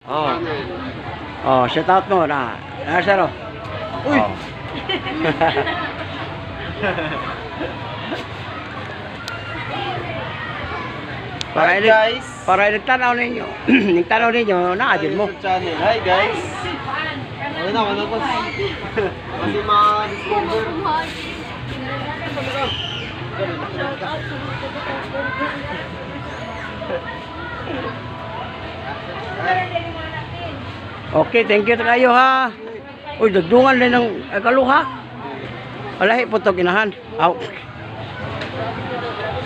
Oh. Oh, shout out mo na. Sir. Oh. Uy. Oh. Hi guys. Para nagtanaw ninyo. Nagtanaw ninyo na adin mo. Channel. Hi guys. Ano na, ano po? Kasi ma-discover. Okay, thank you kayo ha. Uy, dagdungan din ng kaluha. Walahi po ito ginahan. Aw.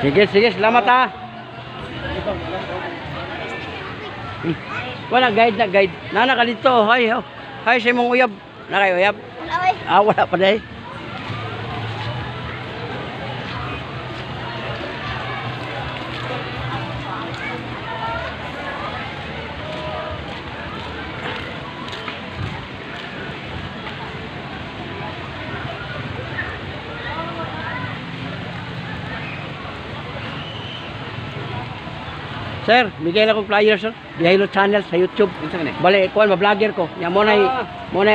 Sige, sige, salamat ha. Wala guide na guide. Nana ka dito. Hi, oh. Hi sa mong uyab. Na kayo uyab? Wala pa dahil. Sir, bigay na kong flyer sir. Bihaylo channel sa YouTube. Bale, kuan ma-vlogger ko. Ya mo na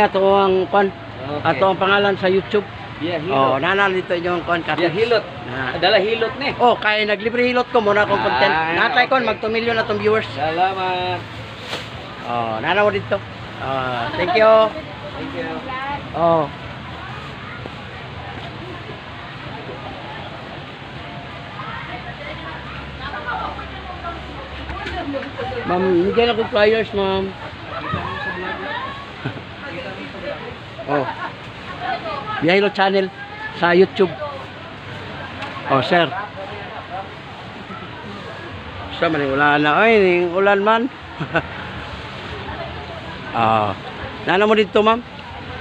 ato ang kuan. Ato ang pangalan sa YouTube. Oh, nana dito yung kuan ka. Hilot. Dala hilot ni. Oh, kaya naglibre hilot ko muna akong content. Natay kon mag 2 million na tong viewers. Salamat. Oh, nana mo dito. Thank you. Thank you. Oh. Ma'am, bigyan ako flyers, ma'am. Oh. Bihaylo channel sa YouTube. Oh, sir. Sa man ulan na, ay, ulan man. Nana mo dito, ma'am.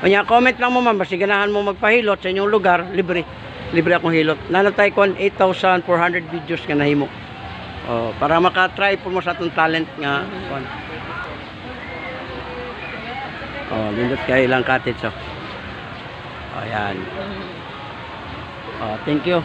Kanya comment lang mo, ma'am, basta ganahan mo magpahilot sa inyong lugar, libre. Libre akong hilot. Nana tayo kon 8,400 videos nga nahimo. Oh, para maka-try po mo sa atong talent nga. Oh, lindot kayo ilang cottage oh. Oh, yan. Oh, thank you.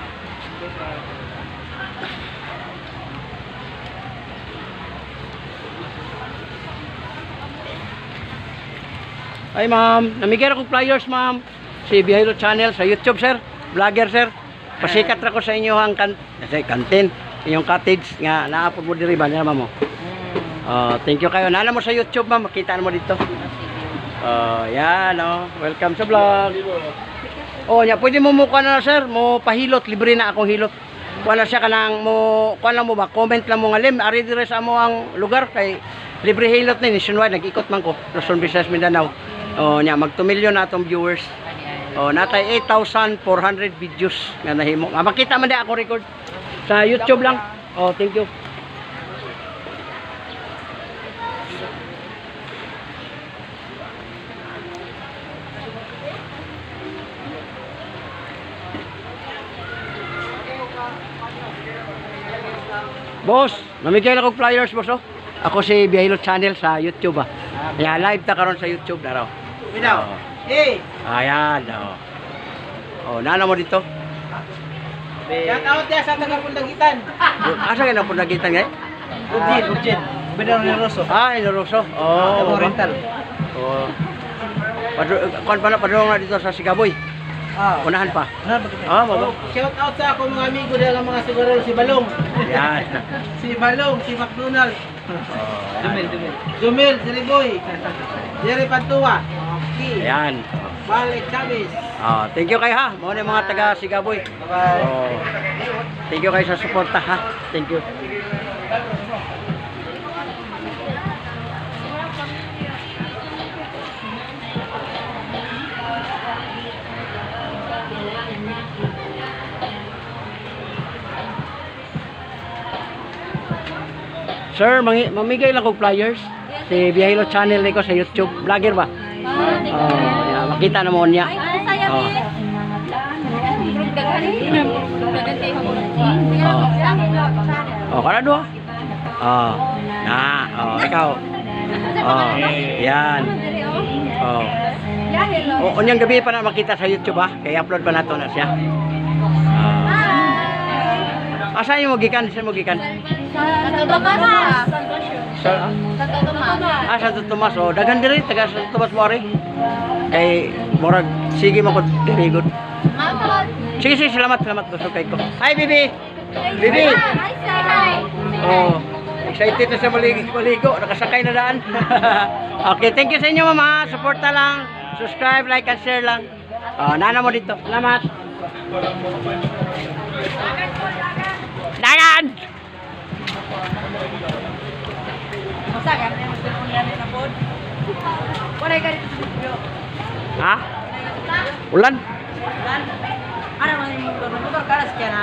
Ay, ma'am, namigay ako flyers, ma'am. Si Bihaylo channel sa YouTube, sir. Vlogger, sir. Pasikat ra ko sa inyo ang kantin. Yung cottage nga naapod mo diri ba niya mo. Thank you kayo. Nana mo sa YouTube ma'am, makita mo dito. Yan welcome sa vlog. Oh, nya pwede mo mukha na sir, mo pahilot, libre na akong hilot. Wala siya kanang mo, kuan lang mo ba, comment lang mo nga lim, ari dire sa mo ang lugar kay libre hilot ni nationwide, nag-ikot man ko, Luzon, Visayas, Mindanao. Oh, nya mag 2 million na atong viewers. Oh, natay 8,400 videos nga nahimo. Makita man di ako record. Sa YouTube lang. Oh, thank you. Boss, namigay na kong flyers, boss oh. Ako si Bihaylo channel sa YouTube ah. Kaya live ta karon sa YouTube na raw. Binaw. Hey. Ayan oh. Oh, nana mo dito. Shout out ya sa taga Pundagitan. Asa ka na po nagitan ngay? Ujin. Binaw ni Rosso. Ni Rosso. Oh, rental. Oh. Padung na dito sa Sigaboy. Unahan pa. Baba. Shout out sa akong mga amigo dala mga siguro si Balong. Yan. Si Balong, si McDonald. Jumel, si Riboy. Jerry Pantua. Okay. Ayan. Balik Chavez. Thank you kayo ha. Mga mga taga Sigaboy. Bye. Thank you kayo sa suporta ha. Thank you. Sir, mamigay lang kong flyers. Si Bihaylo channel ko sa YouTube. Vlogger ba? Makita na mo niya. Kana doon. Ikaw. Yan. Unyang gabi pa na makita sa YouTube ha. Kaya upload pa nato na siya. Asa yung magikan? Saan magikan? Santo Tomas. Santo Tomas. Oh, daghan diri taga Santo Tomas mo ari. Kay murag sige mo ko diri good. Mapod. Sige, sige, salamat gusto kay ko. Hi, Bibi. Bibi. Hi, say hi. Oh, excited na siya maligo. Nakasakay na daan. Okay, thank you sa inyo, mama. Suporta lang. Subscribe, like, and share lang. Nana mo dito. Salamat. Dagan! Masa kan yang punya na pod. Wala ka dito sa video. Ha? Ulan? Dan ano man yung motor karas kaya na